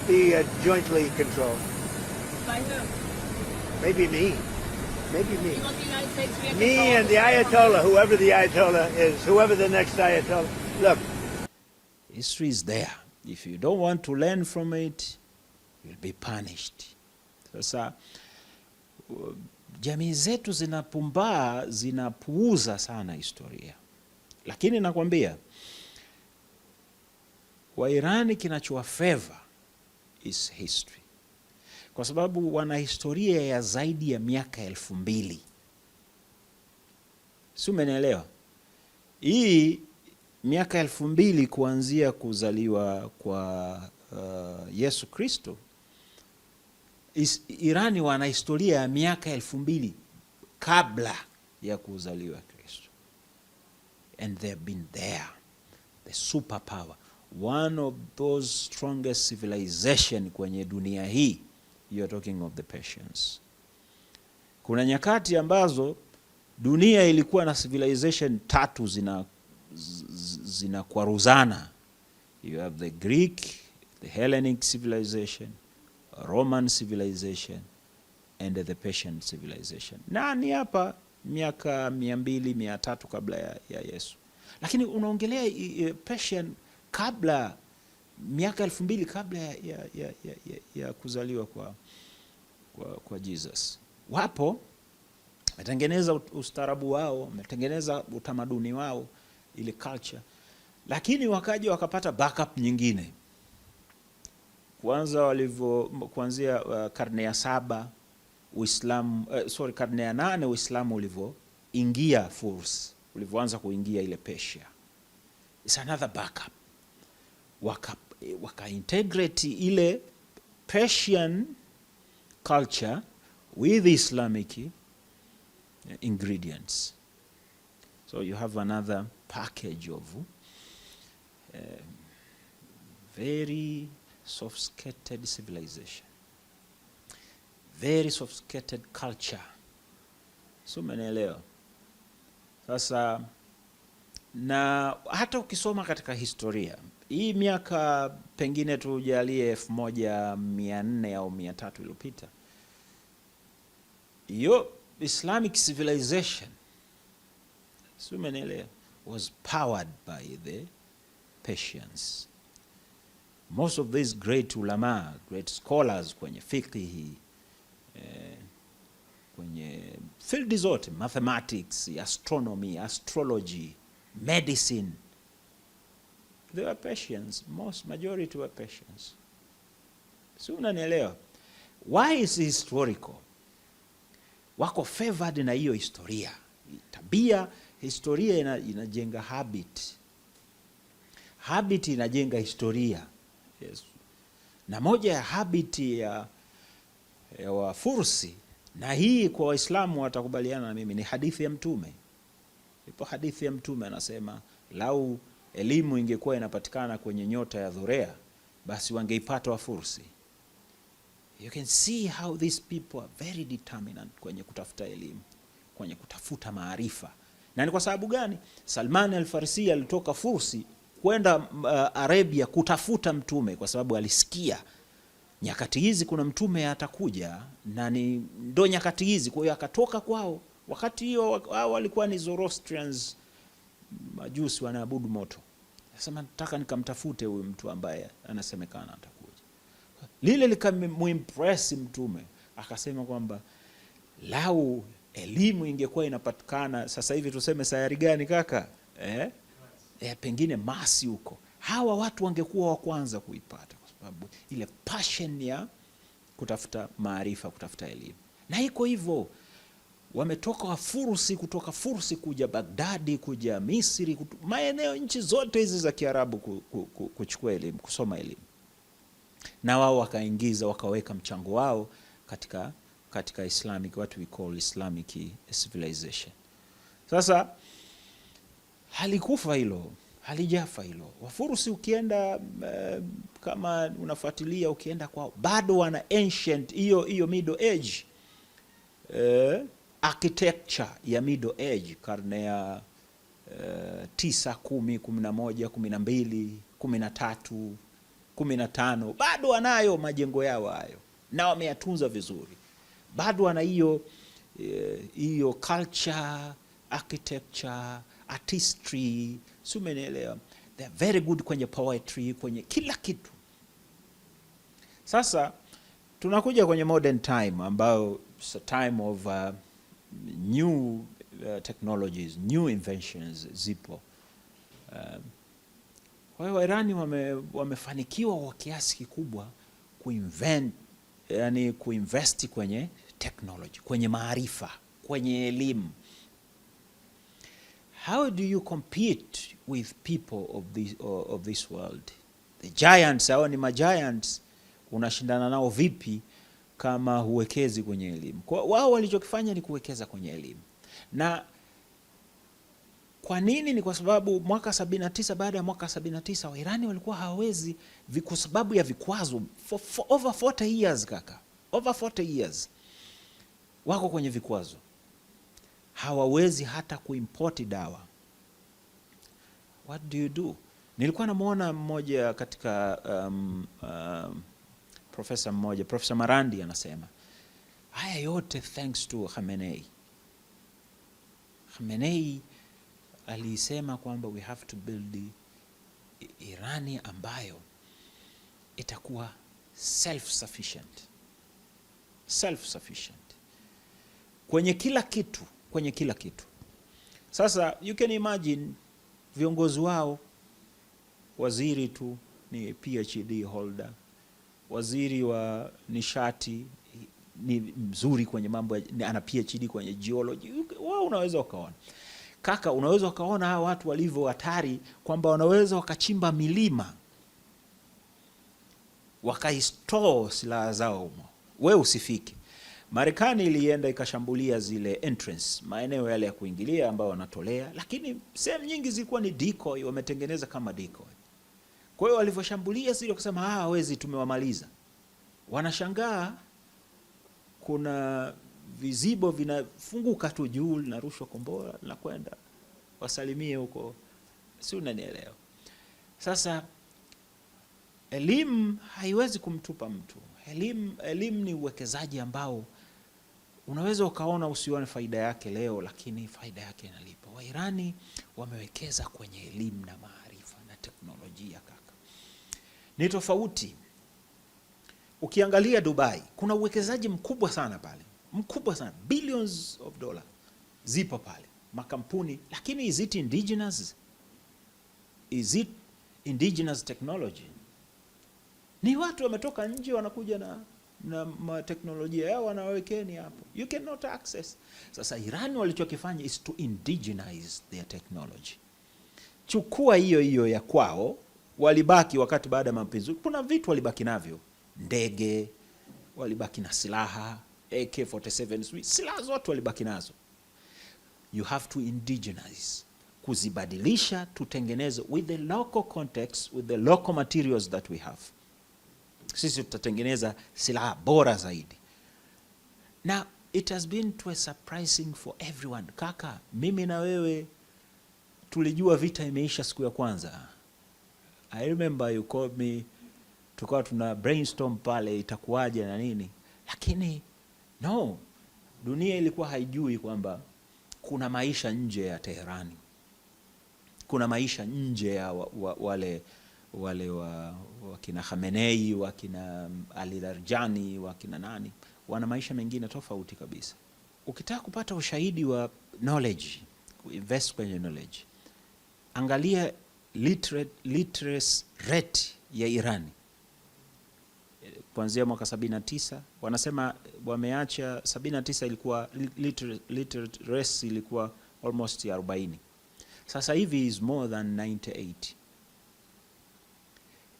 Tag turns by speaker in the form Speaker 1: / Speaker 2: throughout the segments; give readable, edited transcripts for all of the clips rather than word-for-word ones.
Speaker 1: be jointly controlled.
Speaker 2: By who?
Speaker 1: Maybe me. Maybe me.
Speaker 2: You want the United States to be in
Speaker 1: Me
Speaker 2: control
Speaker 1: and
Speaker 2: of
Speaker 1: the
Speaker 2: Israel?
Speaker 1: Ayatollah, whoever the Ayatollah is, whoever the next Ayatollah. Look.
Speaker 3: History is there. If you don't want to learn from it, you'll be punished. Sasa jamii zetu zinapuuza sana historia. Lakini nakwambia, Wairani kinachowafavor is history. Kwa sababu wana historia ya zaidi ya miaka 2000. Si umenielewa? Hii miaka 2000 kuanzia kuzaliwa kwa Yesu Kristo. Irani wana historia ya miaka 2000 kabla ya kuzaliwa Kristo. And they've been there. The superpower. One of those strongest civilization kwenye dunia hii. You're talking of the Persians. Kuna nyakati ambazo dunia ilikuwa na civilization tatu zinakwaruzana. You have the Greek, the Hellenic civilization, Roman civilization, and the Persian civilization. Nani hapa miaka 200-300 kabla ya Yesu. Lakini unaongelea Persian kabla miaka 2000 kabla ya kuzaliwa kwa Jesus. Wapo wametengeneza ustaarabu wao, wametengeneza utamaduni wao, ile culture. Lakini wakaja wakapata backup nyingine. Kuanzia karne ya 7 Uislamu, karne ya 8 Uislamu ulivyoingia Furs, ulivyoanza kuingia ile Persia. It's another backup. Waka integrate ile Persian culture with Islamic ingredients. So you have another package of very sophisticated civilization, very sophisticated culture. So umeelewa? Sasa na hata ukisoma katika historia hii miaka pengine tujalie 1400 au 300 iliyopita, hiyo Islamic civilization, so umeelewa, was powered by the Persians. Most of these great ulama, great scholars kwenye fiqh, kwenye field zote, mathematics, astronomy, astrology, medicine, they were Persians. Majority were Persians. So unanielewa? Why is historical? Wako favored na hiyo historia. Tabia, historia inajenga habit. Habit inajenga historia. Yes. Na moja ya habit ya Wafursi, na hii kwa Waislamu watakubaliana na mimi, ni hadithi ya Mtume. Ipo hadithi ya Mtume anasema, lau elimu ingekuwa inapatikana kwenye nyota ya Dhurea, basi wangeipata Wafursi. You can see how these people are very determined kwenye kutafuta elimu, kwenye kutafuta maarifa. Na ni kwa sababu gani? Salman al-Farisi alitoka Fursi kwenda Arabia kutafuta Mtume, kwa sababu alisikia nyakati hizi kuna Mtume atakuja, na ndo nyakati hizi. Kwa hiyo akatoka kwao. Wakati hiyo hao walikuwa ni Zoroastrians, Majusi wanaabudu moto. Sasa nataka nikamtafute huyu mtu ambaye anasemekana atakuja. Lile likamuimpress Mtume, akasema kwamba lau elimu ingekuwa inapatikana sasa hivi, tuseme sayari gani kaka? Pengine Mars huko, hawa watu wangekuwa wa kwanza kuipata, kwa sababu ile passion ya kutafuta maarifa, kutafuta elimu. Na iko hivyo, wametoka Wafursi, kutoka Fursi kuja Baghdadi, kuja Misri, maeneo, nchi zote hizi za Kiarabu kuchukua elimu, kusoma elimu. Na wao wakaingiza, wakaweka mchango wao katika Islamic, what we call Islamic civilization. Sasa halikufa hilo, halijafa hilo. Wafursi ukienda kama unafuatilia, ukienda kwao bado wana ancient hiyo Middle Age architecture ya Middle Age, karne ya 9, 10, 11, 12, 13, 15 bado wanayo majengo yao hayo na wameyatunza vizuri, bado wana hiyo culture, architecture, artistry, si umenielewa? They are very good kwenye poetry, kwenye kila kitu. Sasa tunakuja kwenye modern time ambayo it's a time of new technologies, new inventions zipo. Kwa hiyo Irani wamefanikiwa kwa kiasi kikubwa kuinvest kwenye technology, kwenye maarifa, kwenye elimu. How do you compete with people of this world? The giants, hao ni giants, unashindana nao vipi kama huwekezi kwenye elimu? Kwa wao walichokifanya ni kuwekeza kwenye elimu. Na kwa nini? Ni kwa sababu mwaka 79, baada ya mwaka 79 Wairani walikuwa hawawezi kwa sababu ya vikwazo for over 40 years kaka. Over 40 years wako kwenye vikwazo. Hawawezi hata kuimport dawa. What do you do? Nilikuwa namuona mmoja katika Profesa Marandi anasema haya yote thanks to Khamenei. Khamenei alisema kwamba we have to build Irani ambayo itakuwa self-sufficient. Self-sufficient. Kwenye kila kitu. Sasa you can imagine viongozi wao, waziri tu ni PhD holder, waziri wa nishati ni mzuri kwenye mambo, ana PhD kwenye geology. Wao unaweza ukaona kaka, unaweza ukaona hawa watu walivyo hatari, kwamba wanaweza wakachimba milima wakaistore silaha zao humo, wewe usifike. Marekani ilienda ikashambulia zile entrance, maeneo yale ya kuingilia ambao wanatolea, lakini sehemu nyingi zilikuwa ni decoy, wametengeneza kama decoy. Kwa hiyo walivyoshambulia zile wakasema hawezi, tumewamaliza. Wanashangaa kuna vizibo vinafunguka tu juu, linarushwa kombora na kwenda wasalimie huko, si unanielewa? Sasa elimu haiwezi kumtupa mtu. Elimu ni uwekezaji ambao unaweza ukaona usione faida yake leo, lakini faida yake inalipa. Wairani wamewekeza kwenye elimu na maarifa na teknolojia kaka. Ni tofauti. Ukiangalia Dubai, kuna uwekezaji mkubwa sana pale. Mkubwa sana. Billions of dollars zipo pale. Makampuni, lakini is it indigenous? Is it indigenous technology? Ni watu wametoka nje wanakuja na teknolojia yao wanawekeni hapo. You cannot access. Sasa Iran walichokifanya is to indigenize their technology. Chukua hiyo ya kwao, walibaki wakati baada ya mapinduzi. Kuna vitu walibaki navyo. Ndege, walibaki na silaha, AK-47, silaha zote walibaki nazo. You have to indigenize. Kuzibadilisha, tutengeneze with the local context, with the local materials that we have. Sisi tutatengeneza silaha bora zaidi. Now, it has been to a surprising for everyone. Kaka, mimi na wewe tulijua vita imeisha siku ya kwanza. I remember you called me, tukawa tuna brainstorm pale itakuwaje na nini. Lakini no, dunia ilikuwa haijui kwamba kuna maisha nje ya Teherani. Kuna maisha nje ya wale wakina Khamenei, wakina Ali Larjani, wakina nani, wana maisha mengine tofauti kabisa. Ukitaka kupata ushahidi wa knowledge, invest kwenye knowledge. Angalia literacy rate ya Irani. Kuanzia mwaka 79, wanasema wameacha 79 ilikuwa literacy ilikuwa almost 40. Sasa hivi is more than 98.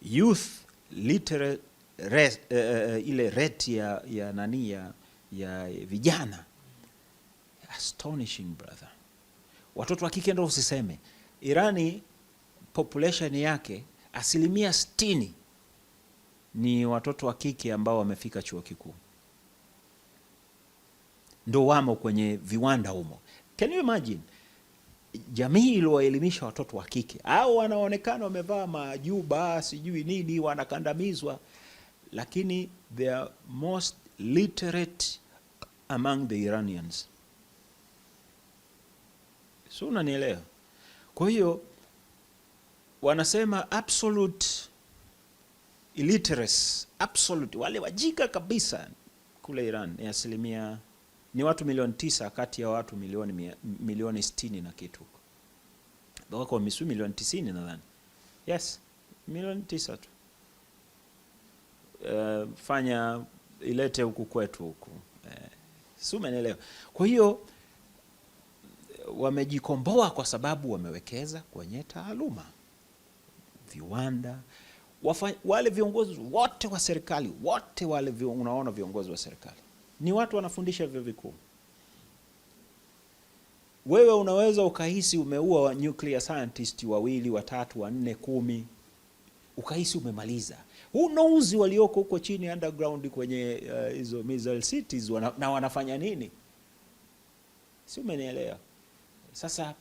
Speaker 3: Youth literate ile rate ya nani ya vijana astonishing brother. Watoto wa kike ndio usiseme. Irani population yake 60% ni watoto wa kike ambao wamefika chuo kikuu. Ndio wamo kwenye viwanda humo. Can you imagine? jamii iliwaelimisha watoto wa kike au wanaonekana wamevaa majuba sijui nini, wanakandamizwa, lakini they are most literate among the Iranians. So unanielewa? Kwa hiyo wanasema absolute illiteracy, absolute, wale wajika kabisa kule Iran ni watu milioni 9 kati ya watu milioni 60 na kitu. Wako milioni 90 nadhani. Yes, milioni 9 tu. Fanya ilete huku kwetu huku. Si umeelewa? Kwa hiyo wamejikomboa kwa sababu wamewekeza kwenye taaluma, viwanda. Wale viongozi wote wa serikali, wote wale unaona viongozi wa serikali ni watu wanafundisha vyuo vikuu. Wewe unaweza ukahisi umeua wa nuclear scientist 2, 3, 4, 10, ukahisi umemaliza. Who knows walioko huko chini underground kwenye hizo missile cities na wanafanya nini? Si umenielewa? Sasa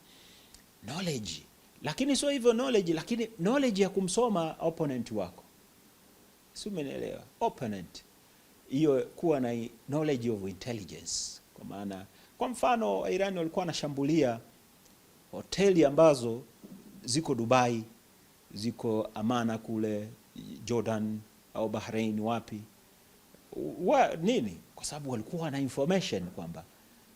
Speaker 3: knowledge, lakini sio hivyo knowledge, lakini knowledge ya kumsoma opponent wako. Si umenielewa? Opponent hiyo, kuwa na knowledge of intelligence. Kwa maana kwa mfano Iran walikuwa wanashambulia hoteli ambazo ziko Dubai, ziko Amana kule Jordan au Bahrain, wapi nini? Kwa sababu walikuwa na information kwamba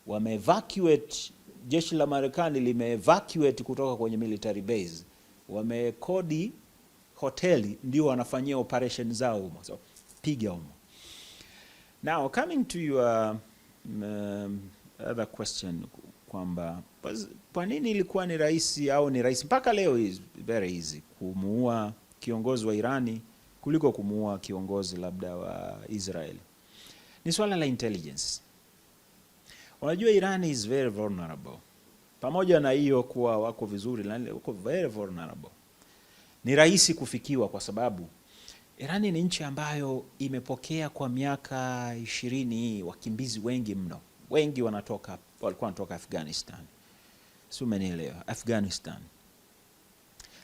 Speaker 3: wameevacuate, jeshi la Marekani limeevacuate kutoka kwenye military base, wamekodi hoteli, ndio wanafanyia operation zao humo. So piga humo. Now coming to your other question, kwamba kwa nini ilikuwa ni rahisi au ni rahisi mpaka leo is very easy kumuua kiongozi wa Irani kuliko kumuua kiongozi labda wa Israeli? Ni swala la intelligence. Unajua Iran is very vulnerable. Pamoja na hiyo kuwa wako vizuri, wako very vulnerable. Ni rahisi kufikiwa kwa sababu Irani ni nchi ambayo imepokea kwa miaka 20 wakimbizi wengi mno. Wengi walikuwa wanatoka Afghanistan. Si umenielewa? Afghanistan.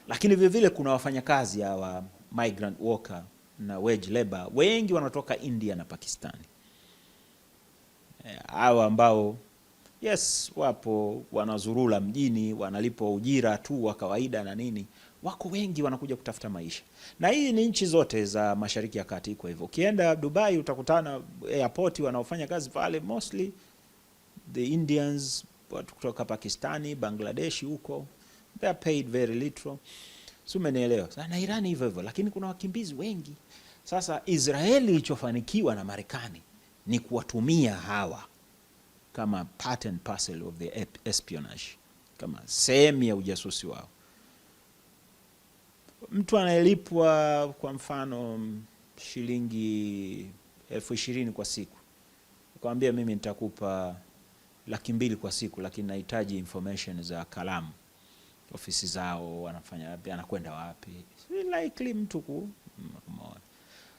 Speaker 3: Lakini vile vile kuna wafanyakazi hawa migrant worker na wage labor wengi wanatoka India na Pakistani. Hawa ambao yes wapo wanazurula mjini, wanalipwa ujira tu wa kawaida na nini, wako wengi wanakuja kutafuta maisha. Na hii ni nchi zote za Mashariki ya Kati iko hivyo. Ukienda Dubai utakutana airport wanaofanya kazi pale mostly the Indians, watu kutoka Pakistani, Bangladesh huko. They are paid very little. So umenielewa? Sasa na Iran hivyo hivyo, lakini kuna wakimbizi wengi. Sasa Israeli ilichofanikiwa na Marekani ni kuwatumia hawa kama part and parcel of the espionage, kama sehemu ya ujasusi wao. Mtu anayelipwa kwa mfano shilingi 20,000 kwa siku, akamwambia mimi nitakupa 200,000 kwa siku, lakini nahitaji information za kalamu, ofisi zao, wanafanya wapi, anakwenda wapi. Likely mtu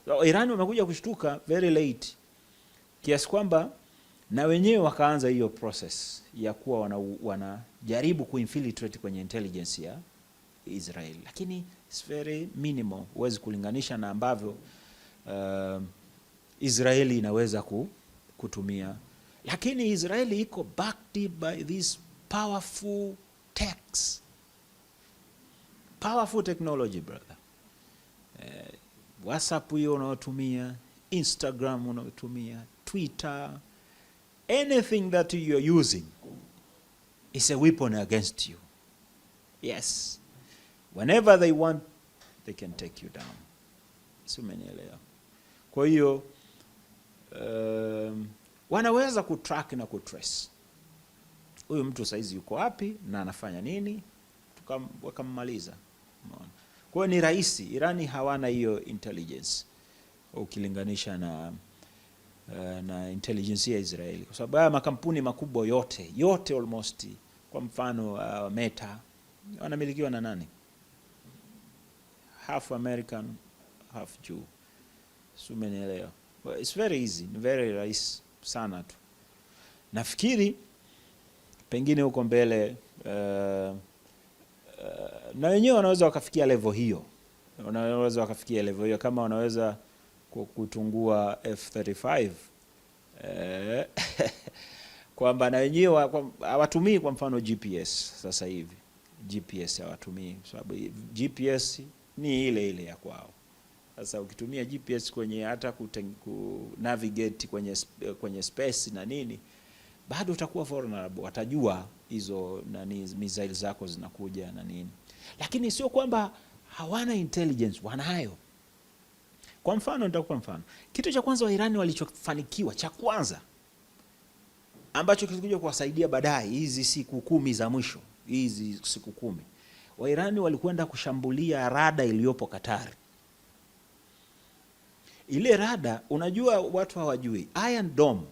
Speaker 3: so, Iran wamekuja kushtuka very late, kiasi kwamba na wenyewe wakaanza hiyo process ya kuwa wanajaribu kuinfiltrate kwenye intelligence ya Israel, lakini it's very minimal. Huwezi kulinganisha na ambavyo Israeli inaweza kutumia. Lakini Israeli iko backed by this powerful techs, powerful technology brother. WhatsApp hiyo unaotumia, Instagram unaotumia, Twitter, anything that you are using is a weapon against you. Yes, whenever they want they can take you down. Si umenielewa? Kwa hiyo wanaweza kutrack na kutrace huyu mtu saizi yuko wapi na anafanya nini, wakammaliza. Kwa hiyo ni rahisi. Irani hawana hiyo intelligence ukilinganisha na intelligence ya Israeli, kwa sababu haya makampuni makubwa yote almost, kwa mfano Meta wanamilikiwa na nani? Half American, half Jew. So umenielewa? It's very easy, ni very rahisi sana tu. Nafikiri pengine huko mbele na wenyewe wanaweza wakafikia level hiyo, kama wanaweza kutungua F-35 kwamba na wenyewe hawatumii kwa mfano GPS sasa hivi. GPS hawatumii sababu GPS ni ile ya kwao. Sasa ukitumia GPS kwenye hata navigate kwenye space na nini, bado utakuwa vulnerable. Watajua hizo missile zako zinakuja na nini, lakini sio kwamba hawana intelligence, wanayo. Kwa mfano, nitakupa mfano. Kitu cha kwanza Wairani walichofanikiwa cha kwanza ambacho kilikuja kuwasaidia baadaye, hizi siku 10 za mwisho, hizi siku 10, Wairani walikwenda kushambulia rada iliyopo Qatar. Ile rada, unajua watu hawajui, Iron Dome,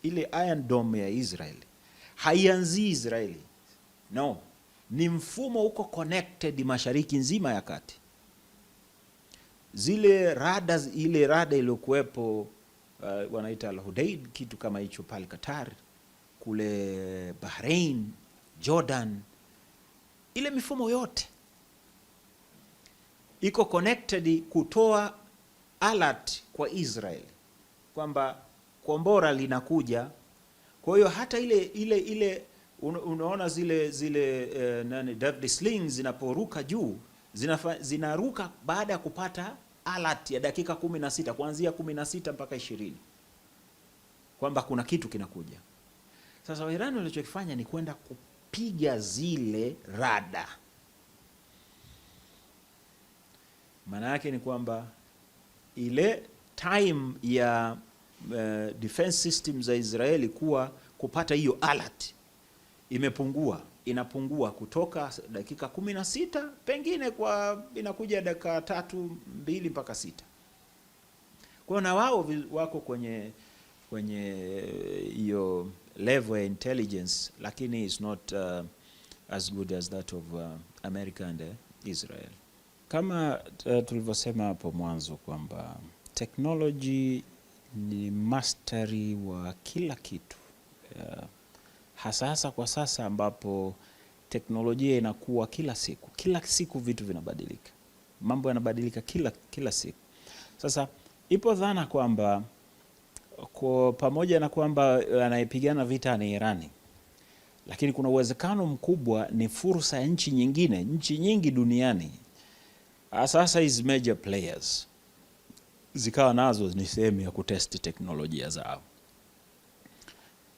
Speaker 3: ile Iron Dome ya Israeli haianzi Israeli, no, ni mfumo uko connected mashariki nzima ya kati. Zile rada, ile rada iliyokuwepo wanaita Al-Hudaid, kitu kama hicho pale Qatar, kule Bahrain, Jordan, ile mifumo yote iko connected kutoa alert kwa Israel kwamba kombora linakuja. Kwa hiyo hata ile unaona zile David slings zinaporuka juu, zinaruka baada ya kupata alert ya dakika 16, kuanzia 16 mpaka 20 kwamba kuna kitu kinakuja. Sasa Wairani walichokifanya ni kwenda kupiga zile rada. Maana yake ni kwamba ile time ya defense system za Israeli kupata hiyo alert inapungua kutoka dakika 16 pengine inakuja dakika 3, 2 mpaka 6. Kwa hiyo na wao wako kwenye hiyo level ya intelligence, lakini it's not as good as that of America and Israel. Kama tulivyosema hapo mwanzo kwamba technology ni mastery wa kila kitu, hasa kwa sasa ambapo teknolojia inakuwa kila siku vitu vinabadilika, mambo yanabadilika kila siku. Sasa ipo dhana kwamba pamoja na kwamba anayepigana vita ni Irani, lakini kuna uwezekano mkubwa ni fursa ya nchi nyingi duniani, sasa hizi major players zikawa nazo ni sehemu ya kutesti teknolojia zao.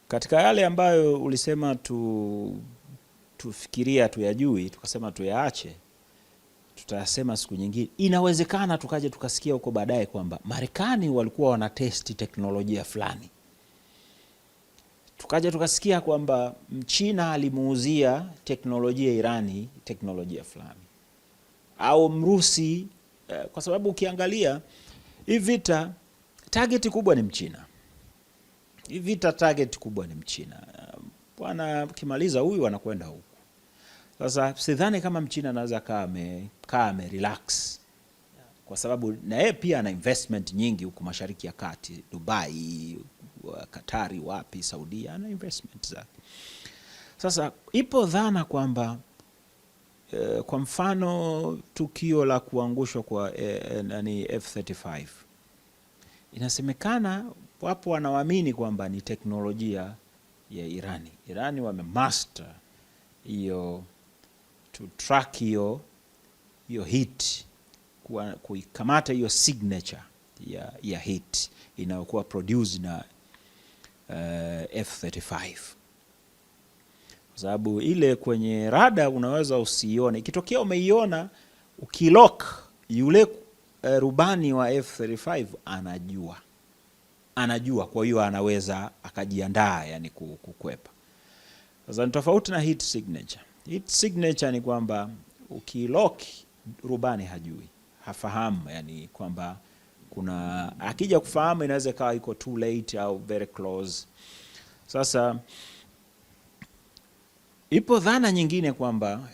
Speaker 3: Katika yale ambayo ulisema tufikiria tuyajui, tukasema tuyaache, tutasema siku nyingine. Inawezekana tukaje tukasikia huko baadaye kwamba Marekani walikuwa wanatesti teknolojia fulani, tukaje tukasikia kwamba Mchina alimuuzia teknolojia Irani teknolojia fulani, au Mrusi, kwa sababu ukiangalia hii vita target kubwa ni Mchina. Bwana kimaliza huyu anakwenda huku. Sasa sidhani kama Mchina anaweza kaa relax, kwa sababu na yeye pia ana investment nyingi huku Mashariki ya Kati, Dubai, Katari, wapi, Saudia, ana investment zake. Sasa ipo dhana kwamba kwa mfano tukio la kuangushwa kwa F-35, inasemekana wapo wanaamini kwamba ni teknolojia ya Irani wamemaster hiyo, to track hiyo hit, kuikamata hiyo signature ya hit inayokuwa produced na F-35, kwa sababu ile kwenye rada unaweza usione. Ikitokea umeiona, ukilock, yule rubani wa F-35 anajua, kwa hiyo anaweza akajiandaa, yani kukwepa. Sasa ni tofauti na hit signature. Hit signature ni kwamba ukilock, rubani hafahamu, yani kwamba akija kufahamu inaweza kawa iko too late au very close. Sasa ipo dhana nyingine kwamba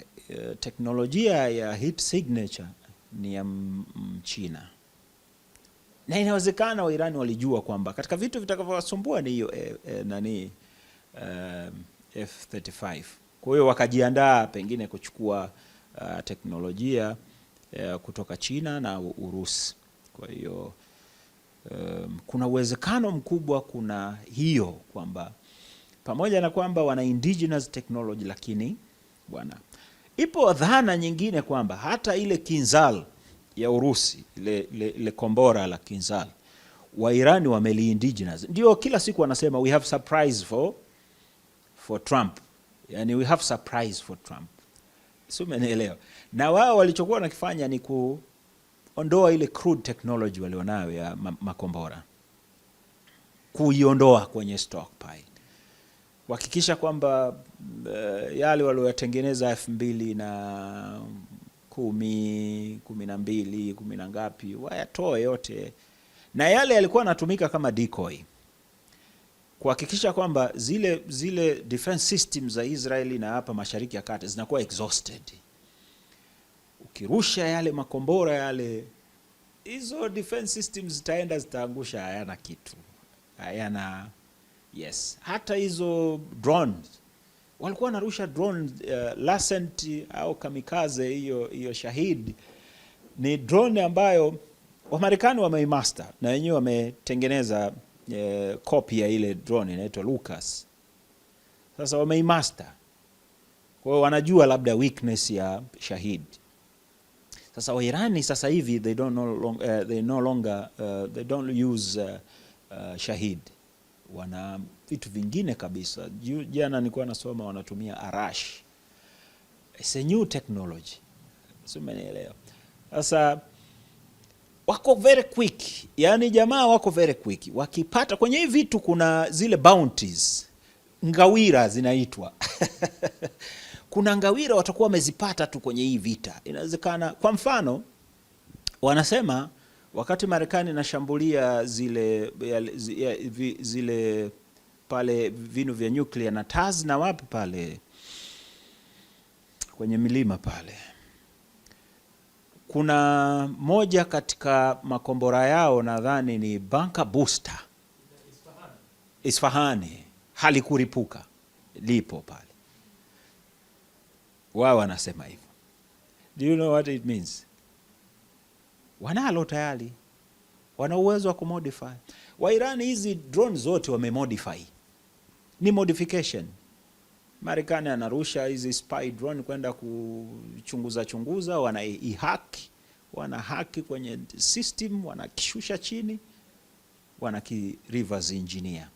Speaker 3: teknolojia ya hit signature ni ya Mchina, na inawezekana Wairani walijua kwamba katika vitu vitakavyowasumbua ni hiyo F-35, Kwa hiyo wakajiandaa pengine kuchukua teknolojia kutoka China na Urusi. Kwa hiyo kuna uwezekano mkubwa, kuna hiyo kwamba pamoja na kwamba wana indigenous technology, lakini bwana, ipo dhana nyingine kwamba hata ile Kinzhal ya Urusi, ile kombora la Kinzhal, wa Irani wameli indigenous. Ndio kila siku wanasema we have surprise for Trump, yani we have surprise for Trump, sio, umeelewa? Na wao walichokuwa wanakifanya ni kuondoa ile crude technology walionayo ya makombora, kuiondoa kwenye stockpile, kuhakikisha kwamba yale walioyatengeneza 2010, 12, 10 na ngapi, wayatoe yote, na yale yalikuwa yanatumika kama decoy, kuhakikisha kwamba zile defense systems za Israeli na hapa Mashariki ya Kati zinakuwa exhausted. Ukirusha yale makombora yale, hizo defense systems zitaangusha, hayana kitu, hayana. Yes, hata hizo drones walikuwa wanarusha drone Lancet au kamikaze, hiyo Shahid ni drone ambayo Wamarekani wameimaster na wenyewe wametengeneza copy ya ile drone inaitwa Lucas. Sasa wameimaster, kwa hiyo wanajua labda weakness ya Shahid. Sasa Wairani sasa hivi they no longer use Shahid, wana vitu vingine kabisa. Jana nilikuwa nasoma wanatumia Arash. It's a new technology, sio, umeelewa? Sasa wako very quick, yani jamaa wako very quick. Wakipata kwenye hivi vitu kuna zile bounties, ngawira zinaitwa kuna ngawira watakuwa wamezipata tu kwenye hii vita. Inawezekana kwa mfano wanasema wakati Marekani inashambulia zile pale vinu vya nuclear na Taz na wapi pale kwenye milima pale, kuna moja katika makombora yao nadhani ni bunker booster Isfahani, halikuripuka, lipo pale. Wao wanasema hivyo. Do you know what it means? Wanalo tayari, wana uwezo wa kumodify. Wairani hizi drone zote wamemodify, ni modification. Marekani anarusha hizi spy drone kwenda kuchunguza, wana hack kwenye system, wanakishusha chini, reverse engineer,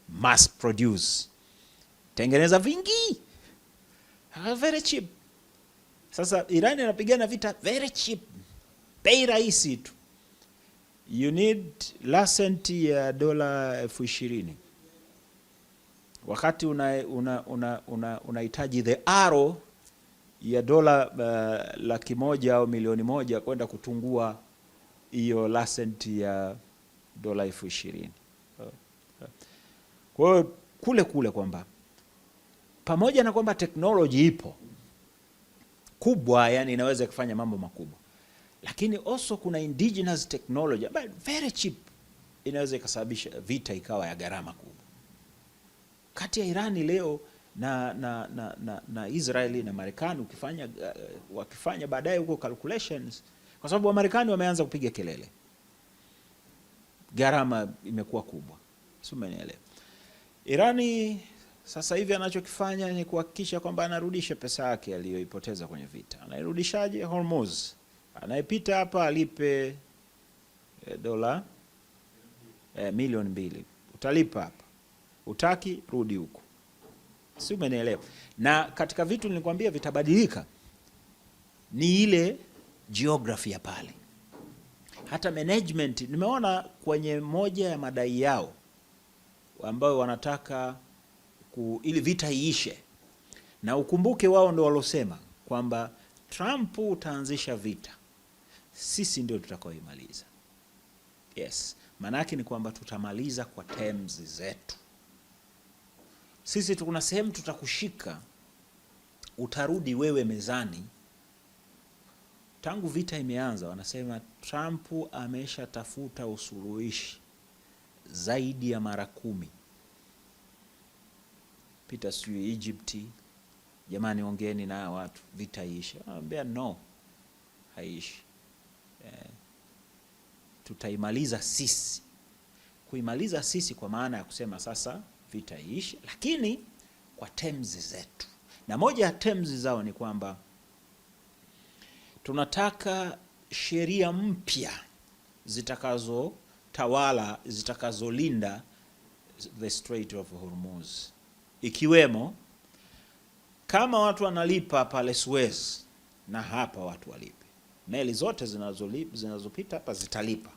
Speaker 3: mass produce, tengeneza vingi, very cheap. Sasa Irani anapigana vita very cheap, bei rahisi tu. You need Lancet ya $20,000 wakati unahitaji the Arrow ya $100,000 au $1,000,000 kwenda kutungua hiyo Lancet ya $20,000. Kwa hiyo kule kwamba pamoja na kwamba technology ipo kubwa, yani inaweza kufanya mambo makubwa, lakini also kuna indigenous technology ambayo very cheap inaweza ikasababisha vita ikawa ya gharama kubwa. Kati ya Irani leo na Israeli na Marekani, wakifanya baadaye huko calculations, kwa sababu Wamarekani wameanza kupiga kelele, gharama imekuwa kubwa, sio, umeelewa? Irani sasa hivi anachokifanya ni kuhakikisha kwamba anarudisha pesa yake aliyoipoteza kwenye vita. Anairudishaje? Hormuz, anayepita hapa alipe dola milioni 2, utalipa hapa, utaki rudi huko, si, umeelewa? Na katika vitu nilikwambia vitabadilika ni ile geography ya pale, hata management. Nimeona kwenye moja ya madai yao ambayo wanataka ili vita iishe, na ukumbuke wao ndio walosema kwamba Trump utaanzisha vita, sisi ndio tutakaoimaliza. Yes, maana yake ni kwamba tutamaliza kwa terms zetu. Sisi kuna sehemu tutakushika, utarudi wewe mezani. Tangu vita imeanza wanasema Trump ameshatafuta usuluhishi zaidi ya mara 10. pita sijui Egypt, jamani ongeeni na watu vita iishe. Anambia no, haiishi. Tutaimaliza sisi. Kuimaliza sisi kwa maana ya kusema sasa vita iishe, lakini kwa terms zetu. Na moja ya terms zao ni kwamba tunataka sheria mpya zitakazotawala, zitakazolinda the Strait of Hormuz, ikiwemo kama watu wanalipa pale Suez, na hapa watu walipe. Meli zote zinazopita hapa zitalipa,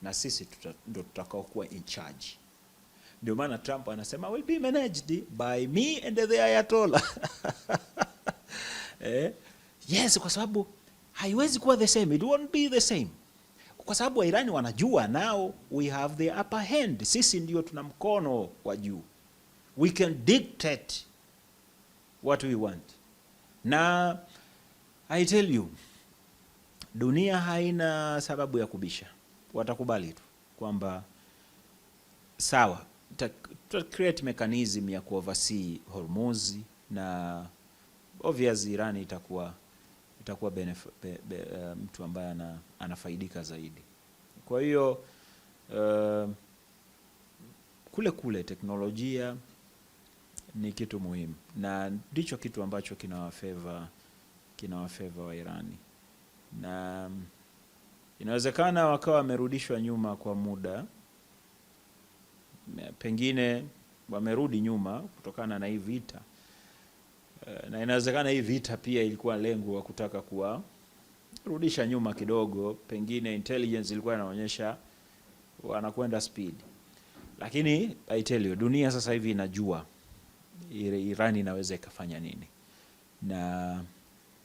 Speaker 3: na sisi ndo tutakao kuwa in charge. Ndio maana Trump anasema will be managed by me and the Ayatollah. Yes, kwa sababu haiwezi kuwa the same, it won't be the same. Kwa sababu Wairani wanajua now we have the upper hand. Sisi ndio tuna mkono wa juu. We can dictate what we want. Na I tell you, dunia haina sababu ya kubisha. Watakubali tu kwamba sawa, tuta create mechanism ya kuoversee Hormuz, na obviously Iran itakuwa mtu ambaye anafaidika zaidi. Kwa hiyo kule teknolojia ni kitu muhimu, na ndicho kitu ambacho kinawafavor wa Irani, na inawezekana wakawa wamerudishwa nyuma kwa muda, pengine wamerudi nyuma kutokana na hii vita, na inawezekana hii vita pia ilikuwa lengo wa kutaka kuwarudisha nyuma kidogo, pengine intelligence ilikuwa inaonyesha wanakwenda speed. Lakini I tell you, dunia sasa hivi inajua Iran inaweza ikafanya nini, na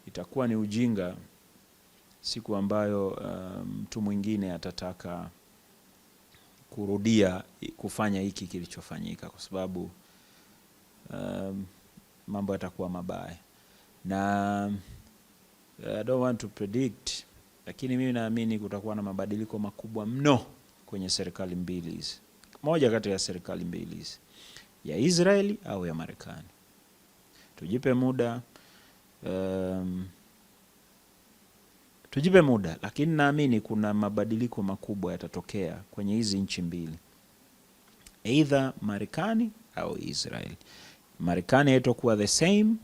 Speaker 3: itakuwa ni ujinga siku ambayo mtu mwingine atataka kurudia kufanya hiki kilichofanyika, kwa sababu mambo yatakuwa mabaya. Na I don't want to predict, lakini mimi naamini kutakuwa na mabadiliko makubwa mno kwenye serikali mbili hizi. Moja kati ya serikali mbili hizi, ya Israeli au ya Marekani. Tujipe muda, lakini naamini kuna mabadiliko makubwa yatatokea kwenye hizi nchi mbili, either Marekani au Israeli. Marekani haitakuwa the same,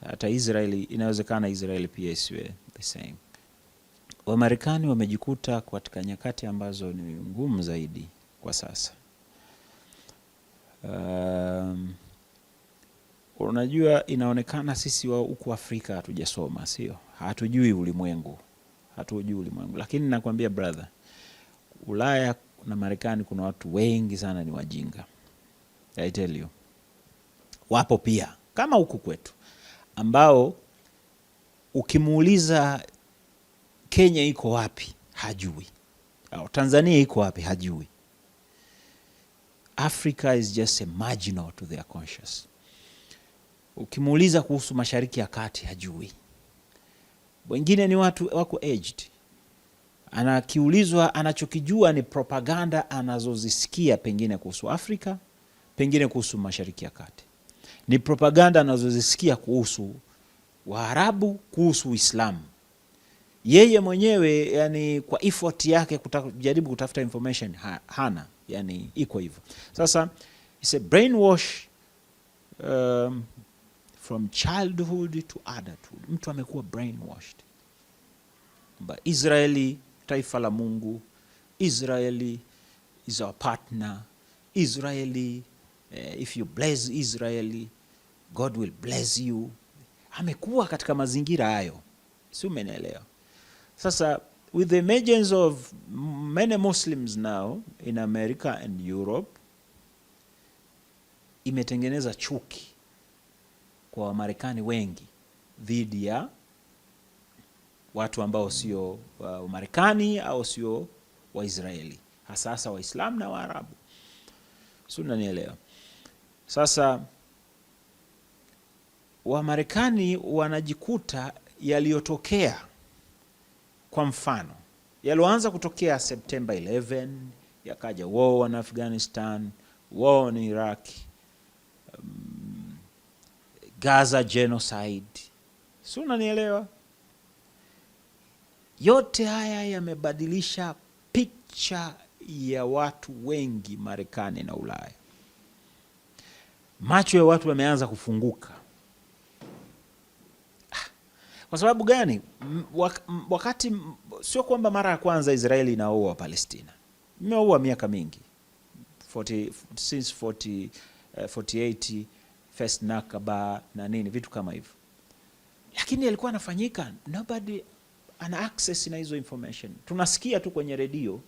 Speaker 3: hata Israeli inawezekana Israeli pia isiwe the same. Wamarekani wamejikuta katika nyakati ambazo ni ngumu zaidi kwa sasa. Unajua, inaonekana sisi wa huku Afrika hatujasoma, sio? Hatujui ulimwengu. Lakini nakwambia brother, Ulaya na Marekani kuna watu wengi sana ni wajinga. I tell you. Wapo pia kama huku kwetu ambao ukimuuliza Kenya iko wapi hajui, au Tanzania iko wapi hajui. Africa is just a marginal to their conscious. Ukimuuliza kuhusu Mashariki ya Kati hajui. Wengine ni watu wako aged, anakiulizwa anachokijua ni propaganda anazozisikia, pengine kuhusu Afrika, pengine kuhusu Mashariki ya Kati. Ni propaganda anazozisikia kuhusu Waarabu, kuhusu Uislamu. Yeye mwenyewe yani kwa effort yake kujaribu kutafuta information hana, yani iko hivyo. Sasa it's a brainwash from childhood to adulthood. Mtu amekuwa brainwashed. But Israeli taifa la Mungu, Israeli is our partner. Israeli, if you bless Israeli, God will bless you. Amekuwa katika mazingira hayo, si umenielewa? Sasa with the emergence of many Muslims now in America and Europe, imetengeneza chuki kwa Wamarekani wengi dhidi ya watu ambao sio Wamarekani au sio Waisraeli, hasa Waislamu na Waarabu. Sio, unanielewa? Sasa Wamarekani wanajikuta yaliyotokea, kwa mfano yaloanza kutokea September 11, yakaja war in Afghanistan, war in Iraq, Gaza genocide. Si unanielewa? Yote haya yamebadilisha picha ya watu wengi Marekani na Ulaya. Macho ya watu yameanza kufunguka. Kwa sababu gani? Wakati sio kwamba mara ya kwanza Israeli inaua Palestina. Imeua miaka mingi. Since 48 first Nakba na nini vitu kama hivyo. Lakini yalikuwa yanafanyika, nobody ana access na hizo information. Tunasikia tu kwenye redio.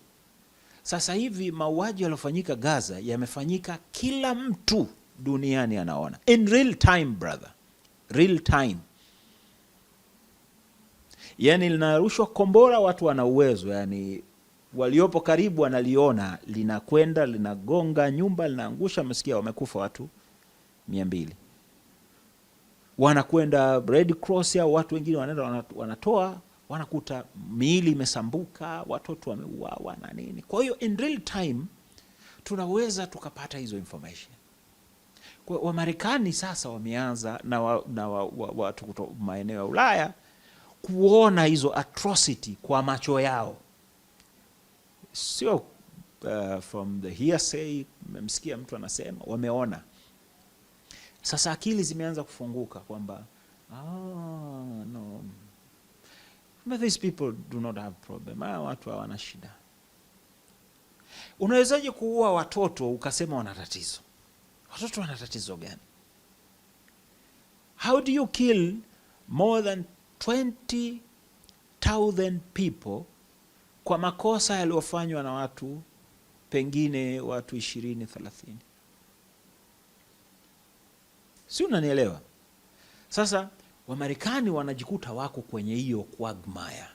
Speaker 3: Sasa hivi mauaji yaliyofanyika Gaza yamefanyika, kila mtu duniani anaona. In real time brother. Real time. Yani linarushwa kombora, watu wana uwezo, yani waliopo karibu wanaliona, linakwenda linagonga nyumba, linaangusha, msikia wamekufa watu 200. Wanakwenda Red Cross au watu wengine wanaenda wanatoa, wanakuta miili imesambuka, watoto wameuawa na nini. Kwa hiyo in real time tunaweza tukapata hizo information. Kwa Wamarekani sasa wameanza na watu kutoka maeneo ya Ulaya kuona hizo atrocity kwa macho yao. Sio from the hearsay, mmemsikia mtu anasema, wameona. Sasa akili zimeanza kufunguka kwamba no, but these people do not have problem. Watu hawana shida. Unawezaje kuua watoto ukasema wana tatizo? Watoto wana tatizo gani? How do you kill more than 20,000 people kwa makosa yaliyofanywa na watu pengine watu 20-30? Si unanielewa? Sasa Wamarekani wanajikuta wako kwenye hiyo quagmire.